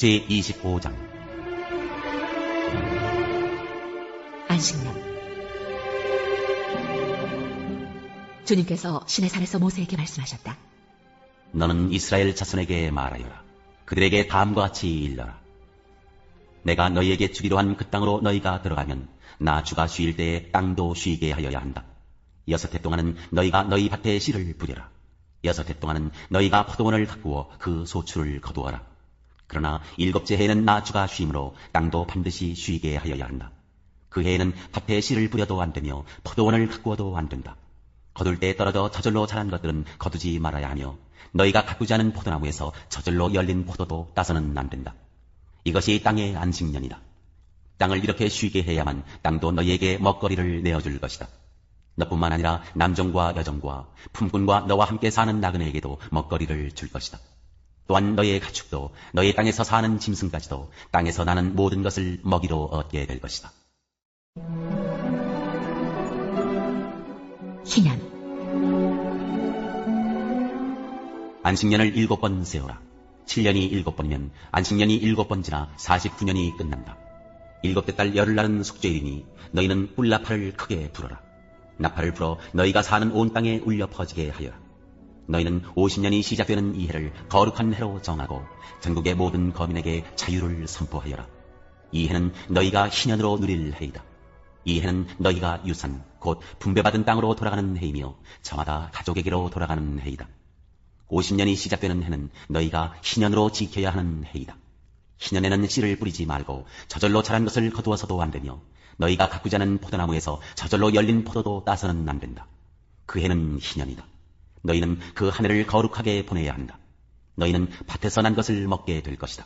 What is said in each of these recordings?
제25장 안식년. 주님께서 시내산에서 모세에게 말씀하셨다. 너는 이스라엘 자손에게 말하여라. 그들에게 다음과 같이 일러라. 내가 너희에게 주기로 한 그 땅으로 너희가 들어가면 나 주가 쉬일 때에 땅도 쉬게 하여야 한다. 6해 동안은 너희가 너희 밭에 씨를 뿌려라. 6해 동안은 너희가 포도원을 가꾸어 그 소출을 거두어라. 그러나 7째 해에는 나 주가 쉼으로 땅도 반드시 쉬게 하여야 한다. 그 해에는 밭에 씨를 뿌려도 안 되며 포도원을 가꾸어도 안 된다. 거둘 때 떨어져 저절로 자란 것들은 거두지 말아야 하며 너희가 가꾸지 않은 포도나무에서 저절로 열린 포도도 따서는 안 된다. 이것이 땅의 안식년이다. 땅을 이렇게 쉬게 해야만 땅도 너희에게 먹거리를 내어줄 것이다. 너뿐만 아니라 남종과 여종과 품꾼과 너와 함께 사는 나그네에게도 먹거리를 줄 것이다. 또한 너희의 가축도 너희 땅에서 사는 짐승까지도 땅에서 나는 모든 것을 먹이로 얻게 될 것이다. 희년. 안식년을 7번 세우라. 7년이 7번이면 안식년이 7번 지나 49년이 끝난다. 7째 달 열흘날은 속죄일이니 너희는 꿀나팔을 크게 불어라. 나팔을 불어 너희가 사는 온 땅에 울려 퍼지게 하여라. 너희는 50년이 시작되는 이 해를 거룩한 해로 정하고 전국의 모든 거민에게 자유를 선포하여라. 이 해는 너희가 희년으로 누릴 해이다. 이 해는 너희가 유산 곧 분배받은 땅으로 돌아가는 해이며 저마다 가족에게로 돌아가는 해이다. 50년이 시작되는 해는 너희가 희년으로 지켜야 하는 해이다. 희년에는 씨를 뿌리지 말고 저절로 자란 것을 거두어서도 안 되며 너희가 가꾸지 않은 포도나무에서 저절로 열린 포도도 따서는 안 된다. 그 해는 희년이다. 너희는 그 한 해를 거룩하게 보내야 한다. 너희는 밭에서 난 것을 먹게 될 것이다.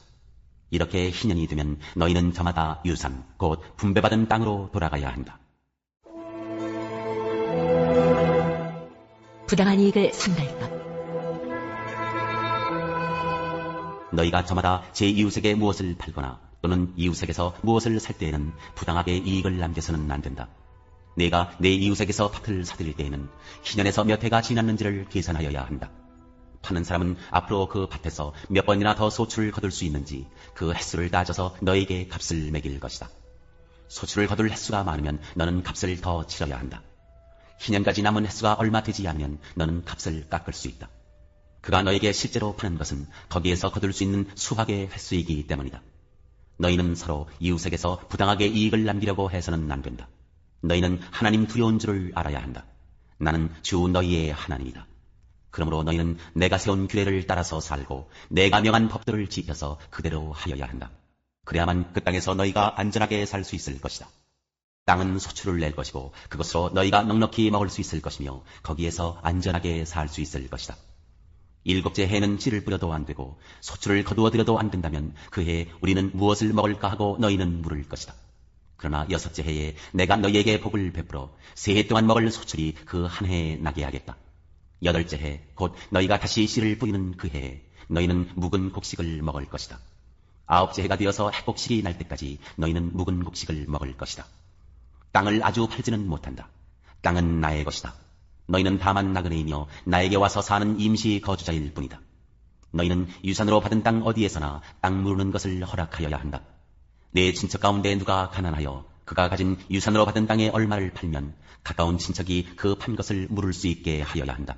이렇게 희년이 되면 너희는 저마다 유산 곧 분배받은 땅으로 돌아가야 한다. 부당한 이익을 삼갈 것. 너희가 저마다 제 이웃에게 무엇을 팔거나 또는 이웃에게서 무엇을 살 때에는 부당하게 이익을 남겨서는 안 된다. 내가 내 이웃에게서 밭을 사들일 때에는 희년에서 몇 해가 지났는지를 계산하여야 한다. 파는 사람은 앞으로 그 밭에서 몇 번이나 더 소출을 거둘 수 있는지 그 횟수를 따져서 너에게 값을 매길 것이다. 소출을 거둘 횟수가 많으면 너는 값을 더 치러야 한다. 희년까지 남은 횟수가 얼마 되지 않으면 너는 값을 깎을 수 있다. 그가 너에게 실제로 파는 것은 거기에서 거둘 수 있는 수확의 횟수이기 때문이다. 너희는 서로 이웃에게서 부당하게 이익을 남기려고 해서는 안 된다. 너희는 하나님 두려운 줄을 알아야 한다. 나는 주 너희의 하나님이다. 그러므로 너희는 내가 세운 규례를 따라서 살고 내가 명한 법들을 지켜서 그대로 하여야 한다. 그래야만 그 땅에서 너희가 안전하게 살 수 있을 것이다. 땅은 소출을 낼 것이고 그것으로 너희가 넉넉히 먹을 수 있을 것이며 거기에서 안전하게 살 수 있을 것이다. 7째 해는 씨를 뿌려도 안 되고 소출을 거두어 들여도 안 된다면 그 해에 우리는 무엇을 먹을까 하고 너희는 물을 것이다. 그러나 6째 해에 내가 너희에게 복을 베풀어 3해 동안 먹을 소출이 그 한 해에 나게 하겠다. 8째 해 곧 너희가 다시 씨를 뿌리는 그 해에 너희는 묵은 곡식을 먹을 것이다. 9째 해가 되어서 해곡식이 날 때까지 너희는 묵은 곡식을 먹을 것이다. 땅을 아주 팔지는 못한다. 땅은 나의 것이다. 너희는 다만 나그네이며 나에게 와서 사는 임시 거주자일 뿐이다. 너희는 유산으로 받은 땅 어디에서나 땅 무르는 것을 허락하여야 한다. 내 친척 가운데 누가 가난하여 그가 가진 유산으로 받은 땅의 얼마를 팔면 가까운 친척이 그 판 것을 물을 수 있게 하여야 한다.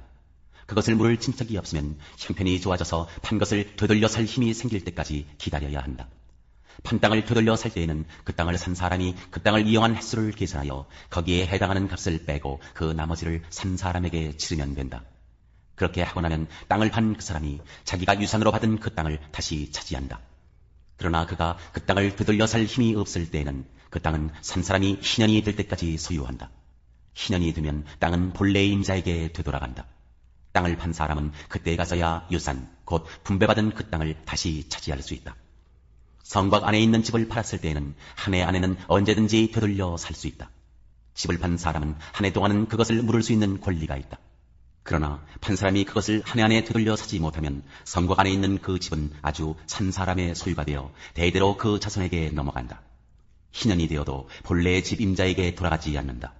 그것을 물을 친척이 없으면 형편이 좋아져서 판 것을 되돌려 살 힘이 생길 때까지 기다려야 한다. 판 땅을 되돌려 살 때에는 그 땅을 산 사람이 그 땅을 이용한 횟수를 계산하여 거기에 해당하는 값을 빼고 그 나머지를 산 사람에게 치르면 된다. 그렇게 하고 나면 땅을 판 그 사람이 자기가 유산으로 받은 그 땅을 다시 차지한다. 그러나 그가 그 땅을 되돌려 살 힘이 없을 때에는 그 땅은 산 사람이 희년이 될 때까지 소유한다. 희년이 되면 땅은 본래의 임자에게 되돌아간다. 땅을 판 사람은 그때에 가서야 유산, 곧 분배받은 그 땅을 다시 차지할 수 있다. 성곽 안에 있는 집을 팔았을 때에는 한 해 안에는 언제든지 되돌려 살 수 있다. 집을 판 사람은 한 해 동안은 그것을 물을 수 있는 권리가 있다. 그러나 판 사람이 그것을 한 해 안에 되돌려 사지 못하면 성곽 안에 있는 그 집은 아주 산 사람의 소유가 되어 대대로 그 자손에게 넘어간다. 희년이 되어도 본래의 집 임자에게 돌아가지 않는다.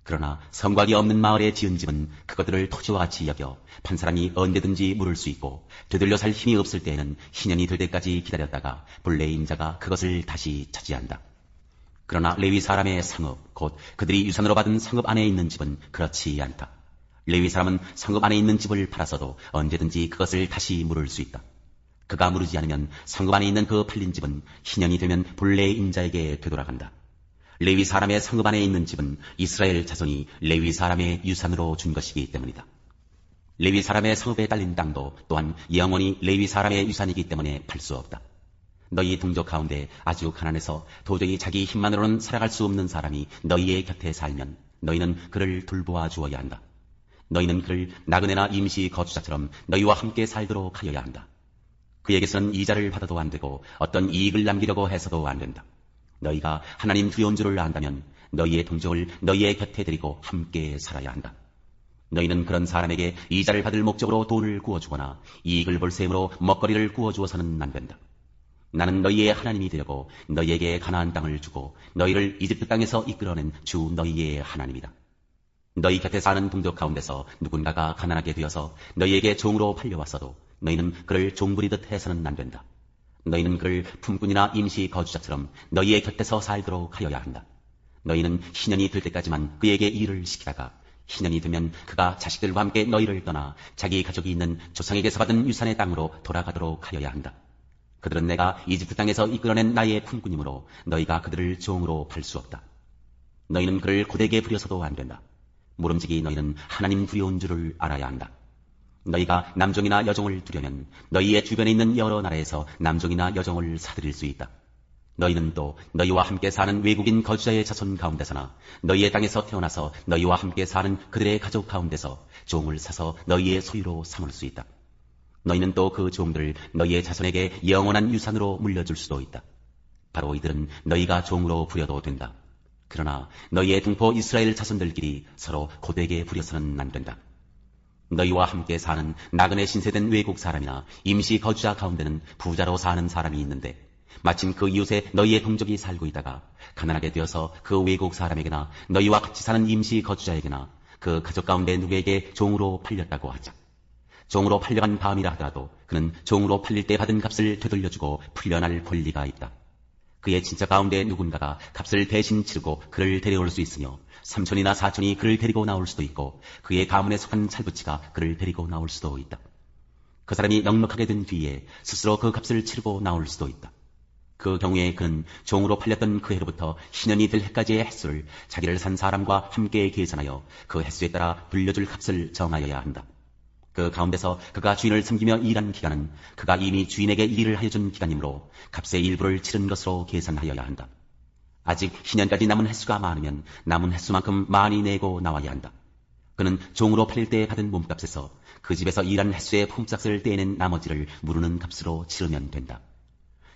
그러나 성곽이 없는 마을에 지은 집은 그것들을 토지와 같이 여겨 판 사람이 언제든지 물을 수 있고 되돌려 살 힘이 없을 때에는 희년이 될 때까지 기다렸다가 본래의 임자가 그것을 다시 차지한다. 그러나 레위 사람의 상업, 곧 그들이 유산으로 받은 상업 안에 있는 집은 그렇지 않다. 레위 사람은 상업 안에 있는 집을 팔아서도 언제든지 그것을 다시 물을 수 있다. 그가 물으지 않으면 상업 안에 있는 그 팔린 집은 희년이 되면 본래의 임자에게 되돌아간다. 레위 사람의 상업 안에 있는 집은 이스라엘 자손이 레위 사람의 유산으로 준 것이기 때문이다. 레위 사람의 상업에 딸린 땅도 또한 영원히 레위 사람의 유산이기 때문에 팔 수 없다. 너희 동족 가운데 아주 가난해서 도저히 자기 힘만으로는 살아갈 수 없는 사람이 너희의 곁에 살면 너희는 그를 돌보아 주어야 한다. 너희는 그를 나그네나 임시 거주자처럼 너희와 함께 살도록 하여야 한다. 그에게서는 이자를 받아도 안 되고 어떤 이익을 남기려고 해서도 안 된다. 너희가 하나님 두려운 줄을 안다면 너희의 동족을 너희의 곁에 데리고 함께 살아야 한다. 너희는 그런 사람에게 이자를 받을 목적으로 돈을 구워주거나 이익을 볼 셈으로 먹거리를 구워주어서는 안 된다. 나는 너희의 하나님이 되려고 너희에게 가나안 땅을 주고 너희를 이집트 땅에서 이끌어낸 주 너희의 하나님이다. 너희 곁에 사는 동족 가운데서 누군가가 가난하게 되어서 너희에게 종으로 팔려왔어도 너희는 그를 종부리듯 해서는 안 된다. 너희는 그를 품꾼이나 임시 거주자처럼 너희의 곁에서 살도록 하여야 한다. 너희는 희년이 될 때까지만 그에게 일을 시키다가 희년이 되면 그가 자식들과 함께 너희를 떠나 자기 가족이 있는 조상에게서 받은 유산의 땅으로 돌아가도록 하여야 한다. 그들은 내가 이집트 땅에서 이끌어낸 나의 품꾼이므로 너희가 그들을 종으로 팔 수 없다. 너희는 그를 고되게 부려서도 안 된다. 모름지기 너희는 하나님 두려운 줄을 알아야 한다. 너희가 남종이나 여종을 두려면 너희의 주변에 있는 여러 나라에서 남종이나 여종을 사들일 수 있다. 너희는 또 너희와 함께 사는 외국인 거주자의 자손 가운데서나 너희의 땅에서 태어나서 너희와 함께 사는 그들의 가족 가운데서 종을 사서 너희의 소유로 삼을 수 있다. 너희는 또 그 종들을 너희의 자손에게 영원한 유산으로 물려줄 수도 있다. 바로 이들은 너희가 종으로 부려도 된다. 그러나 너희의 동포 이스라엘 자손들끼리 서로 고되게 부려서는 안 된다. 너희와 함께 사는 나그네 신세된 외국 사람이나 임시 거주자 가운데는 부자로 사는 사람이 있는데 마침 그 이웃에 너희의 동족이 살고 있다가 가난하게 되어서 그 외국 사람에게나 너희와 같이 사는 임시 거주자에게나 그 가족 가운데 누구에게 종으로 팔렸다고 하자. 종으로 팔려간 다음이라 하더라도 그는 종으로 팔릴 때 받은 값을 되돌려주고 풀려날 권리가 있다. 그의 친척 가운데 누군가가 값을 대신 치르고 그를 데려올 수 있으며 삼촌이나 사촌이 그를 데리고 나올 수도 있고 그의 가문에 속한 살부치가 그를 데리고 나올 수도 있다. 그 사람이 넉넉하게 된 뒤에 스스로 그 값을 치르고 나올 수도 있다. 그 경우에 그는 종으로 팔렸던 그 해로부터 희년이 될 해까지의 횟수를 자기를 산 사람과 함께 계산하여 그 횟수에 따라 불려줄 값을 정하여야 한다. 그 가운데서 그가 주인을 섬기며 일한 기간은 그가 이미 주인에게 일을 하여준 기간이므로 값의 일부를 치른 것으로 계산하여야 한다. 아직 희년까지 남은 횟수가 많으면 남은 횟수만큼 많이 내고 나와야 한다. 그는 종으로 팔릴 때 받은 몸값에서 그 집에서 일한 횟수의 품삯을 떼낸 나머지를 무르는 값으로 치르면 된다.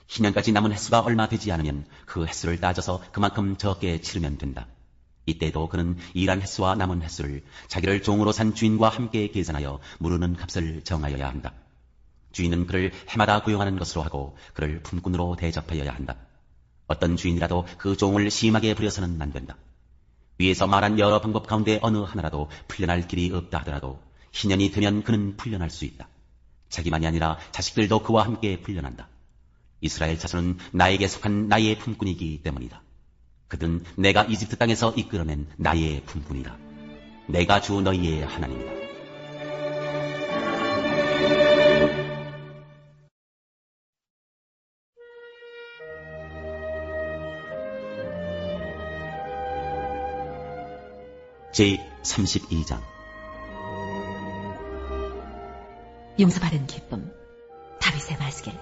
희년까지 남은 횟수가 얼마 되지 않으면 그 횟수를 따져서 그만큼 적게 치르면 된다. 이때도 그는 일한 횟수와 남은 횟수를 자기를 종으로 산 주인과 함께 계산하여 무르는 값을 정하여야 한다. 주인은 그를 해마다 고용하는 것으로 하고 그를 품꾼으로 대접하여야 한다. 어떤 주인이라도 그 종을 심하게 부려서는 안 된다. 위에서 말한 여러 방법 가운데 어느 하나라도 풀려날 길이 없다 하더라도 희년이 되면 그는 풀려날 수 있다. 자기만이 아니라 자식들도 그와 함께 풀려난다. 이스라엘 자손은 나에게 속한 나의 품꾼이기 때문이다. 그들은 내가 이집트 땅에서 이끌어낸 나의 품꾼이다. 내가 주 너희의 하나님이다. 제32장 용서받은 기쁨. 다윗의 말씀.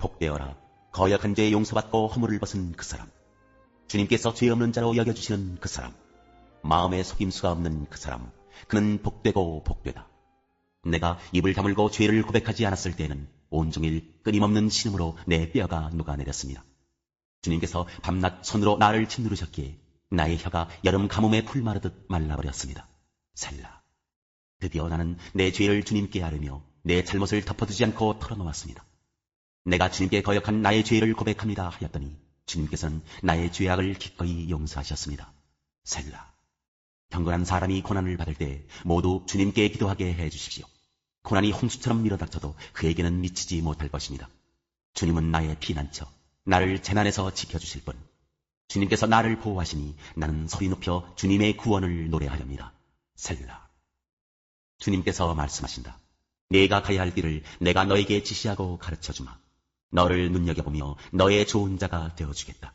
복되어라. 거역한 죄에 용서받고 허물을 벗은 그 사람. 주님께서 죄 없는 자로 여겨주시는 그 사람. 마음에 속임수가 없는 그 사람. 그는 복되고 복되다. 내가 입을 다물고 죄를 고백하지 않았을 때는 온종일 끊임없는 신음으로 내 뼈가 녹아내렸습니다. 주님께서 밤낮 손으로 나를 짓누르셨기에 나의 혀가 여름 가뭄에 풀 마르듯 말라버렸습니다. 셀라. 드디어 나는 내 죄를 주님께 아뢰며 내 잘못을 덮어두지 않고 털어놓았습니다. 내가 주님께 거역한 나의 죄를 고백합니다 하였더니 주님께서는 나의 죄악을 기꺼이 용서하셨습니다. 셀라. 경건한 사람이 고난을 받을 때 모두 주님께 기도하게 해주십시오. 고난이 홍수처럼 밀어닥쳐도 그에게는 미치지 못할 것입니다. 주님은 나의 피난처, 나를 재난에서 지켜주실 분. 주님께서 나를 보호하시니 나는 소리 높여 주님의 구원을 노래하렵니다. 셀라. 주님께서 말씀하신다. 네가 가야 할 길을 내가 너에게 지시하고 가르쳐주마. 너를 눈여겨보며 너의 좋은 자가 되어주겠다.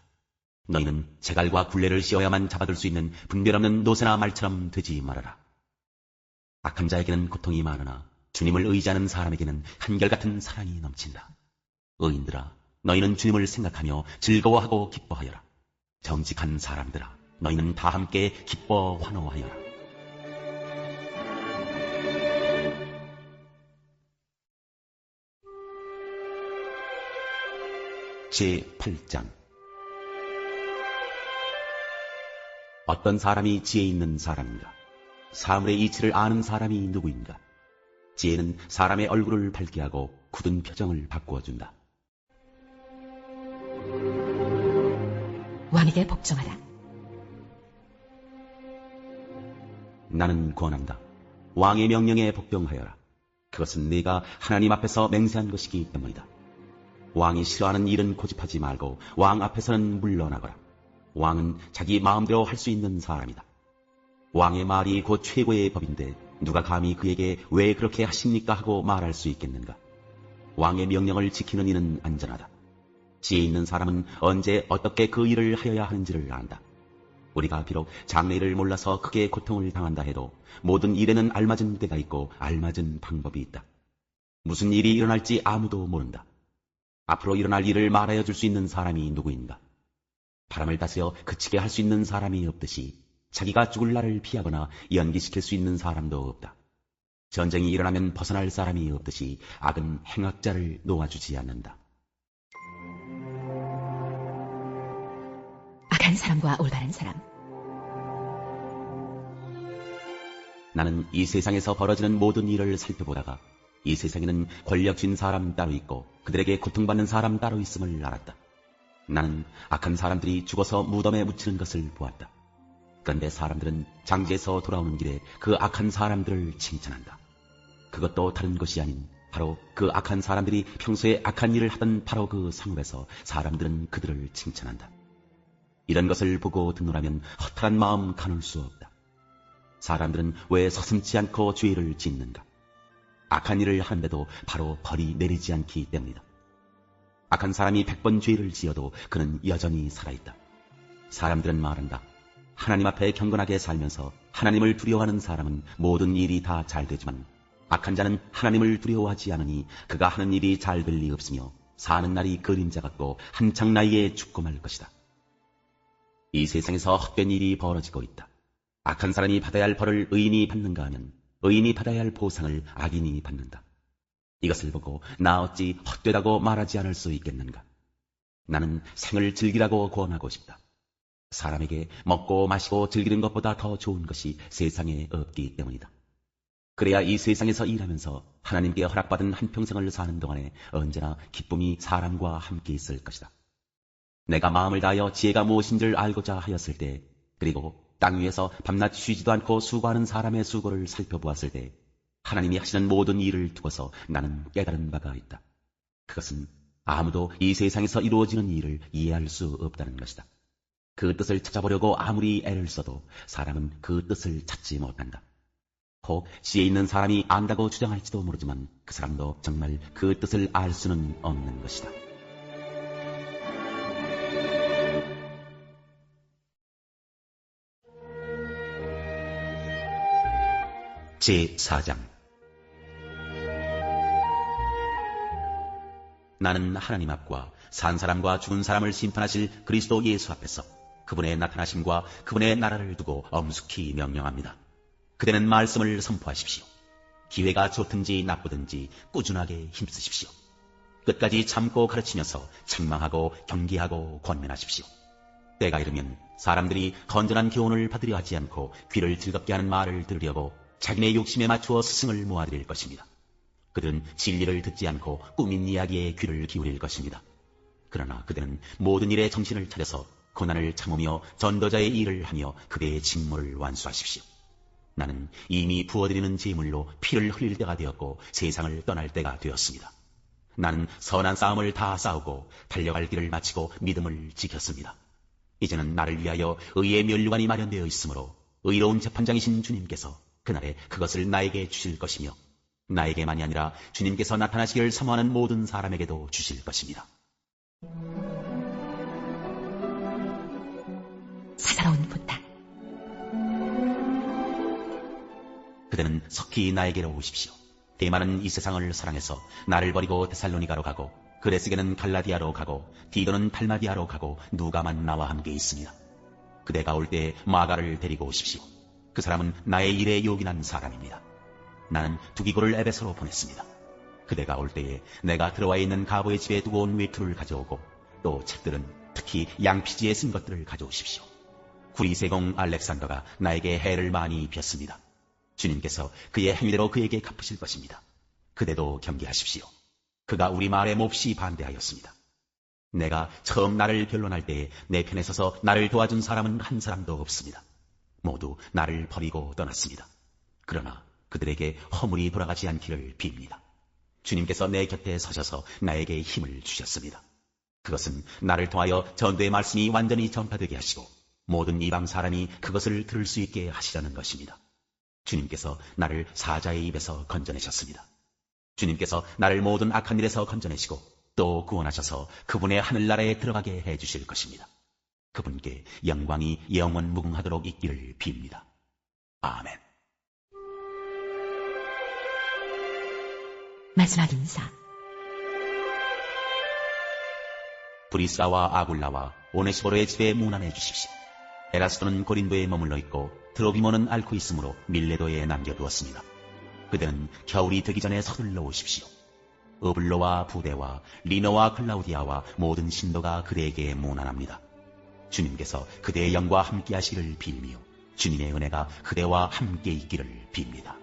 너희는 재갈과 굴레를 씌워야만 잡아둘 수 있는 분별 없는 노새나 말처럼 되지 말아라. 악한 자에게는 고통이 많으나 주님을 의지하는 사람에게는 한결같은 사랑이 넘친다. 의인들아, 너희는 주님을 생각하며 즐거워하고 기뻐하여라. 정직한 사람들아, 너희는 다 함께 기뻐 환호하여라. 제8장. 어떤 사람이 지혜 있는 사람인가? 사물의 이치를 아는 사람이 누구인가? 지혜는 사람의 얼굴을 밝게 하고 굳은 표정을 바꾸어준다. 왕에게 복종하라. 나는 권한다. 왕의 명령에 복종하여라. 그것은 네가 하나님 앞에서 맹세한 것이기 때문이다. 왕이 싫어하는 일은 고집하지 말고 왕 앞에서는 물러나거라. 왕은 자기 마음대로 할 수 있는 사람이다. 왕의 말이 곧 최고의 법인데 누가 감히 그에게 왜 그렇게 하십니까 하고 말할 수 있겠는가? 왕의 명령을 지키는 이는 안전하다. 지혜 있는 사람은 언제 어떻게 그 일을 하여야 하는지를 안다. 우리가 비록 장래를 몰라서 크게 고통을 당한다 해도 모든 일에는 알맞은 때가 있고 알맞은 방법이 있다. 무슨 일이 일어날지 아무도 모른다. 앞으로 일어날 일을 말하여 줄 수 있는 사람이 누구인가? 바람을 다스려 그치게 할 수 있는 사람이 없듯이 자기가 죽을 날을 피하거나 연기시킬 수 있는 사람도 없다. 전쟁이 일어나면 벗어날 사람이 없듯이 악은 행악자를 놓아주지 않는다. 악한 사람과 올바른 사람. 나는 이 세상에서 벌어지는 모든 일을 살펴보다가 이 세상에는 권력 쥔 사람 따로 있고 그들에게 고통받는 사람 따로 있음을 알았다. 나는 악한 사람들이 죽어서 무덤에 묻히는 것을 보았다. 그런데 사람들은 장지에서 돌아오는 길에 그 악한 사람들을 칭찬한다. 그것도 다른 것이 아닌 바로 그 악한 사람들이 평소에 악한 일을 하던 바로 그 상업에서 사람들은 그들을 칭찬한다. 이런 것을 보고 듣노라면 허탈한 마음 가눌 수 없다. 사람들은 왜 서슴지 않고 죄를 짓는가? 악한 일을 하는데도 바로 벌이 내리지 않기 때문이다. 악한 사람이 100번 죄를 지어도 그는 여전히 살아있다. 사람들은 말한다. 하나님 앞에 경건하게 살면서 하나님을 두려워하는 사람은 모든 일이 다 잘 되지만 악한 자는 하나님을 두려워하지 않으니 그가 하는 일이 잘 될 리 없으며 사는 날이 그림자 같고 한창 나이에 죽고 말 것이다. 이 세상에서 헛된 일이 벌어지고 있다. 악한 사람이 받아야 할 벌을 의인이 받는가 하면 의인이 받아야 할 보상을 악인이 받는다. 이것을 보고 나 어찌 헛되다고 말하지 않을 수 있겠는가? 나는 생을 즐기라고 권하고 싶다. 사람에게 먹고 마시고 즐기는 것보다 더 좋은 것이 세상에 없기 때문이다. 그래야 이 세상에서 일하면서 하나님께 허락받은 한평생을 사는 동안에 언제나 기쁨이 사람과 함께 있을 것이다. 내가 마음을 다하여 지혜가 무엇인 줄 알고자 하였을 때, 그리고 땅 위에서 밤낮 쉬지도 않고 수고하는 사람의 수고를 살펴보았을 때 하나님이 하시는 모든 일을 두고서 나는 깨달은 바가 있다. 그것은 아무도 이 세상에서 이루어지는 일을 이해할 수 없다는 것이다. 그 뜻을 찾아보려고 아무리 애를 써도 사람은 그 뜻을 찾지 못한다. 혹 지혜 있는 사람이 안다고 주장할지도 모르지만 그 사람도 정말 그 뜻을 알 수는 없는 것이다. 제4장. 나는 하나님 앞과 산 사람과 죽은 사람을 심판하실 그리스도 예수 앞에서 그분의 나타나심과 그분의 나라를 두고 엄숙히 명령합니다. 그대는 말씀을 선포하십시오. 기회가 좋든지 나쁘든지 꾸준하게 힘쓰십시오. 끝까지 참고 가르치면서 책망하고 경계하고 권면하십시오. 때가 이르면 사람들이 건전한 교훈을 받으려 하지 않고 귀를 즐겁게 하는 말을 들으려고 자기네 욕심에 맞추어 스승을 모아들일 것입니다. 그들은 진리를 듣지 않고 꾸민 이야기에 귀를 기울일 것입니다. 그러나 그대는 모든 일에 정신을 차려서 고난을 참으며 전도자의 일을 하며 그대의 직무를 완수하십시오. 나는 이미 부어드리는 제물로 피를 흘릴 때가 되었고 세상을 떠날 때가 되었습니다. 나는 선한 싸움을 다 싸우고 달려갈 길을 마치고 믿음을 지켰습니다. 이제는 나를 위하여 의의 면류관이 마련되어 있으므로 의로운 재판장이신 주님께서 그날에 그것을 나에게 주실 것이며 나에게만이 아니라 주님께서 나타나시기를 사모하는 모든 사람에게도 주실 것입니다. 사사로운 부탁. 그대는 석히 나에게로 오십시오. 대만은 이 세상을 사랑해서 나를 버리고 데살로니가로 가고 그레스게는 갈라디아로 가고 디도는 달마디아로 가고 누가만 나와 함께 있습니다. 그대가 올 때 마가를 데리고 오십시오. 그 사람은 나의 일에 요긴한 사람입니다. 나는 두기고를 에베소로 보냈습니다. 그대가 올 때에 내가 들어와 있는 가보의 집에 두고 온 외투를 가져오고 또 책들은 특히 양피지에 쓴 것들을 가져오십시오. 구리세공 알렉산더가 나에게 해를 많이 입혔습니다. 주님께서 그의 행위대로 그에게 갚으실 것입니다. 그대도 경계하십시오. 그가 우리 말에 몹시 반대하였습니다. 내가 처음 나를 변론할 때에 내 편에 서서 나를 도와준 사람은 한 사람도 없습니다. 모두 나를 버리고 떠났습니다. 그러나 그들에게 허물이 돌아가지 않기를 빕니다. 주님께서 내 곁에 서셔서 나에게 힘을 주셨습니다. 그것은 나를 통하여 전도의 말씀이 완전히 전파되게 하시고 모든 이방 사람이 그것을 들을 수 있게 하시려는 것입니다. 주님께서 나를 사자의 입에서 건져내셨습니다. 주님께서 나를 모든 악한 일에서 건져내시고 또 구원하셔서 그분의 하늘나라에 들어가게 해주실 것입니다. 그분께 영광이 영원 무궁하도록 있기를 빕니다. 아멘. 마지막 인사. 브리스라와 아굴라와 오네시보로의 집에 문안해 주십시오. 에라스도는 고린도에 머물러 있고 드로비모는 앓고 있으므로 밀레도에 남겨두었습니다. 그들은 겨울이 되기 전에 서둘러 오십시오. 어블로와 부데와 리노와 클라우디아와 모든 신도가 그대에게 문안합니다. 주님께서 그대의 영과 함께 하시기를 빌며 주님의 은혜가 그대와 함께 있기를 빕니다.